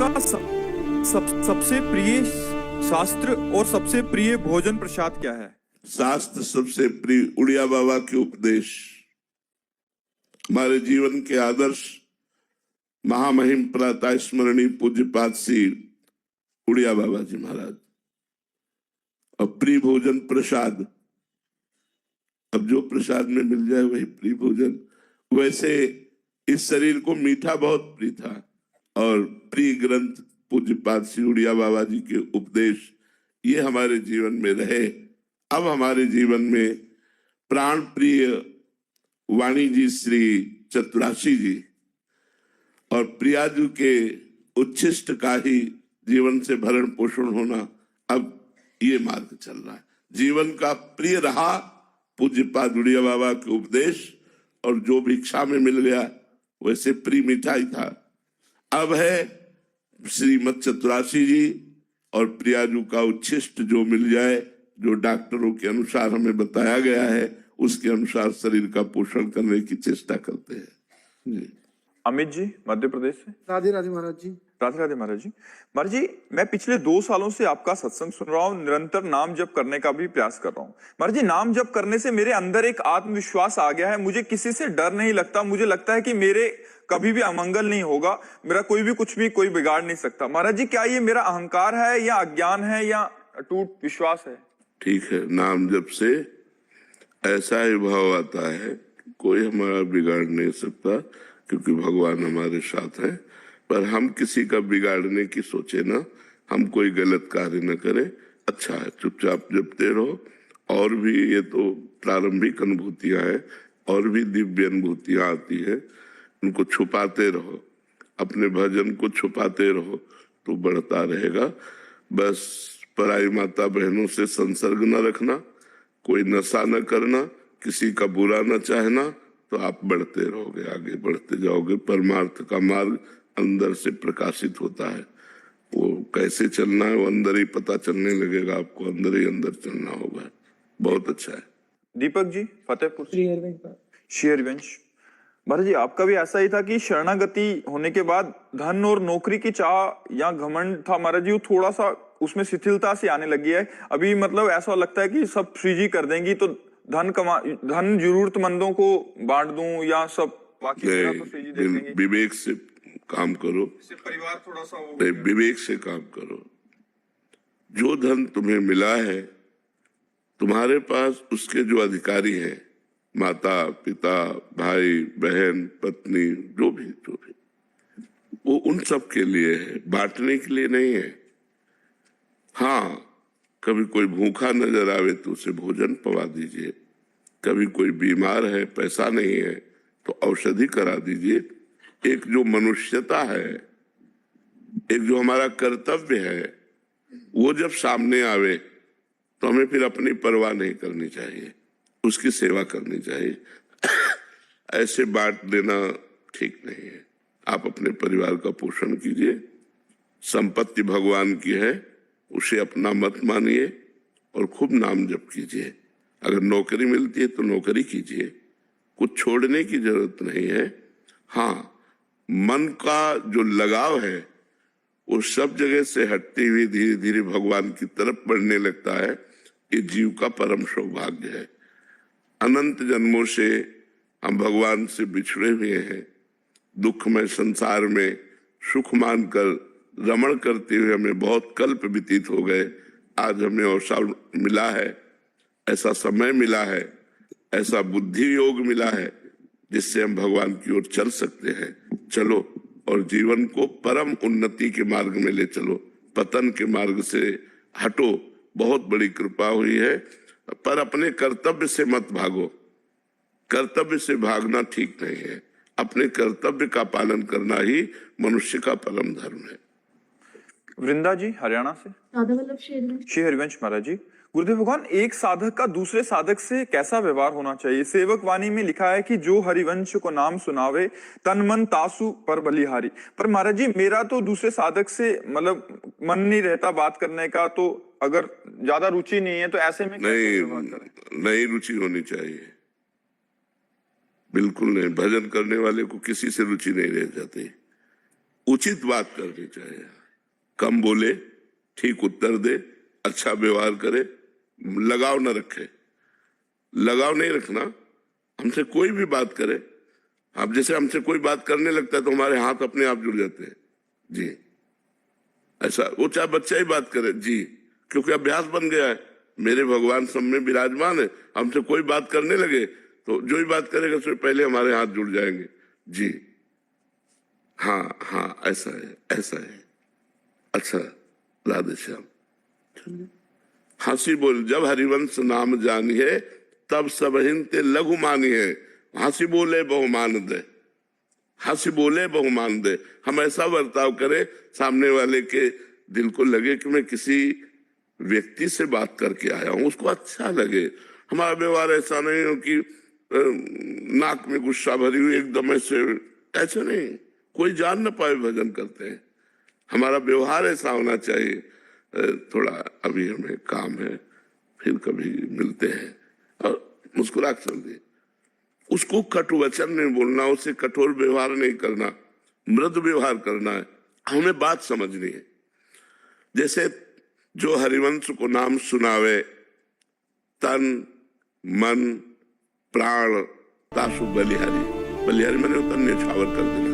आपका सबसे प्रिय शास्त्र और सबसे प्रिय भोजन प्रसाद क्या है? शास्त्र सबसे प्रिय उड़िया बाबा के उपदेश, हमारे जीवन के आदर्श, महामहिम प्रातः स्मरणीय पूज्यपाद श्री उड़िया बाबा जी महाराज। और प्रिय भोजन प्रसाद, अब जो प्रसाद में मिल जाए वही प्रिय भोजन। वैसे इस शरीर को मीठा बहुत प्रिय था और प्रिय ग्रंथ पूज्यपाद श्री उड़िया बाबा जी के उपदेश ये हमारे जीवन में रहे। अब हमारे जीवन में प्राण प्रिय वाणी जी श्री चतुराशी जी और प्रियाजू के उच्छिष्ट का ही जीवन से भरण पोषण होना, अब ये मार्ग चल रहा है। जीवन का प्रिय रहा पूज्यपाद उड़िया बाबा के उपदेश, और जो भिक्षा में मिल गया वैसे प्रिय मिठाई था। अब है श्रीमद चतुराशी जी और प्रियाजू का उच्छिष्ट जो मिल जाए, जो डॉक्टरों के अनुसार हमें बताया गया है, उसके अनुसार शरीर का पोषण करने की चेष्टा करते हैं जी। अमित जी मध्य प्रदेश से। राधे राधे महाराज जी। राधे राधे महाराज जी। महाराज जी, मैं पिछले 2 सालों से आपका सत्संग सुन रहा हूँ, निरंतर नाम जप करने का भी प्रयास कर रहा हूँ। महाराज जी, नाम जप करने से मेरे अंदर एक आत्मविश्वास आ गया है। मुझे किसी से डर नहीं लगता। मुझे लगता है कि मेरे कभी भी अमंगल नहीं होगा, मेरा कोई भी कुछ भी कोई बिगाड़ नहीं सकता। महाराज जी, क्या ये मेरा अहंकार है या अज्ञान है या अटूट विश्वास है? ठीक है, नाम जप से ऐसा ही भाव आता है, कोई हमारा बिगाड़ नहीं सकता क्योंकि भगवान हमारे साथ है। पर हम किसी का बिगाड़ने की सोचे ना, हम कोई गलत कार्य न करें। अच्छा है, चुपचाप जपते रहो। और भी ये तो प्रारंभिक अनुभूतियां हैं, और भी दिव्य अनुभूतियां आती है, उनको छुपाते रहो, अपने भजन को छुपाते रहो तो बढ़ता रहेगा। बस पराई माता बहनों से संसर्ग न रखना, कोई नशा न करना, किसी का बुरा न चाहना, तो आप बढ़ते रहोगे, आगे बढ़ते जाओगे। परमार्थ का मार्ग अंदर से प्रकाशित होता है, वो कैसे चलना है वो अंदर ही पता चलने लगेगा आपको, अंदर ही अंदर चलना होगा। बहुत अच्छा है। दीपक जी फतेहपुर श्री हरिवंश। महाराज जी, आपका भी ऐसा ही था कि शरणागति होने के बाद धन और नौकरी की चाह या घमंड था महाराज जी, वो थोड़ा सा उसमें शिथिलता से आने लगी है अभी। मतलब ऐसा लगता है कि सब श्री जी कर देंगी तो धन जरूरतमंदों को बांट दूं या सब बाकी तो श्री जी देख लेंगे। विवेक से काम करो, परिवार थोड़ा सा विवेक से काम करो। जो धन तुम्हें मिला है, तुम्हारे पास उसके जो अधिकारी हैं, माता पिता भाई बहन पत्नी, जो भी वो उन सब के लिए है, बांटने के लिए नहीं है। हाँ, कभी कोई भूखा नजर आवे तो उसे भोजन पवा दीजिए, कभी कोई बीमार है पैसा नहीं है तो औषधि करा दीजिए। एक जो मनुष्यता है, एक जो हमारा कर्तव्य है, वो जब सामने आवे तो हमें फिर अपनी परवाह नहीं करनी चाहिए, उसकी सेवा करनी चाहिए। ऐसे बांट देना ठीक नहीं है। आप अपने परिवार का पोषण कीजिए। संपत्ति भगवान की है, उसे अपना मत मानिए और खूब नाम जप कीजिए। अगर नौकरी मिलती है तो नौकरी कीजिए, कुछ छोड़ने की जरूरत नहीं है। हाँ, मन का जो लगाव है वो सब जगह से हटती हुई धीरे धीरे भगवान की तरफ बढ़ने लगता है। ये जीव का परम सौभाग्य है। अनंत जन्मों से हम भगवान से बिछड़े हुए हैं, दुख में संसार में सुख मानकर रमण करते हुए हमें बहुत कल्प व्यतीत हो गए। आज हमें अवसर मिला है, ऐसा समय मिला है, ऐसा बुद्धि योग मिला है जिससे हम भगवान की ओर चल सकते हैं। चलो और जीवन को परम उन्नति के मार्ग में ले चलो, पतन के मार्ग से हटो। बहुत बड़ी कृपा हुई है, पर अपने कर्तव्य से मत भागो। कर्तव्य से भागना ठीक नहीं है, अपने कर्तव्य का पालन करना ही मनुष्य का परम धर्म है। वृंदा जी हरियाणा से। श्री हरिवंश महाराज जी, गुरुदेव भगवान, एक साधक का दूसरे साधक से कैसा व्यवहार होना चाहिए? सेवक वाणी में लिखा है कि जो हरिवंश को नाम सुनावे तन मन तासु पर बलिहारी। पर महाराज जी, मेरा तो दूसरे साधक से मतलब मन नहीं रहता बात करने का, तो अगर ज्यादा रुचि नहीं है तो ऐसे में नहीं रुचि होनी चाहिए, बिल्कुल नहीं। भजन करने वाले को किसी से रुचि नहीं रह जाती। उचित बात करनी चाहिए, कम बोले, ठीक उत्तर दे, अच्छा व्यवहार करे, लगाव न रखे। लगाव नहीं रखना, हमसे कोई भी बात करे, अब जैसे हमसे कोई बात करने लगता है तो हमारे हाथ अपने आप जुड़ जाते हैं जी, ऐसा। वो चाहे बच्चा ही बात करे जी, क्योंकि अभ्यास बन गया है, मेरे भगवान सब में विराजमान है, हमसे कोई बात करने लगे तो जो ही बात करेगा उससे पहले हमारे हाथ जुड़ जाएंगे जी, हाँ हाँ ऐसा है, ऐसा है, अच्छा राधे श्याम। हंसी बोल जब हरिवंश नाम जानिए तब सब हिंते लघु मानिए, हंसी बोले बहुमान दे, हंसी बोले बहुमान दे। हम ऐसा बर्ताव करें सामने वाले के दिल को लगे कि मैं किसी व्यक्ति से बात करके आया हूं, उसको अच्छा लगे। हमारा व्यवहार ऐसा नहीं हो कि नाक में गुस्सा भरी हुई एकदम ऐसे, ऐसे नहीं, कोई जान न पाए भजन करते हैं। हमारा व्यवहार ऐसा होना चाहिए। थोड़ा अभी हमें काम है, फिर कभी मिलते हैं, और मुस्कुरा चल दिए। उसको कटु वचन नहीं बोलना, उससे कठोर व्यवहार नहीं करना, मृदु व्यवहार करना है। हमें बात समझनी है। जैसे जो हरिवंश को नाम सुनावे, तन मन प्राण तासु बलिहारी, बलिहारी मैंने तन न्यौछावर कर देना,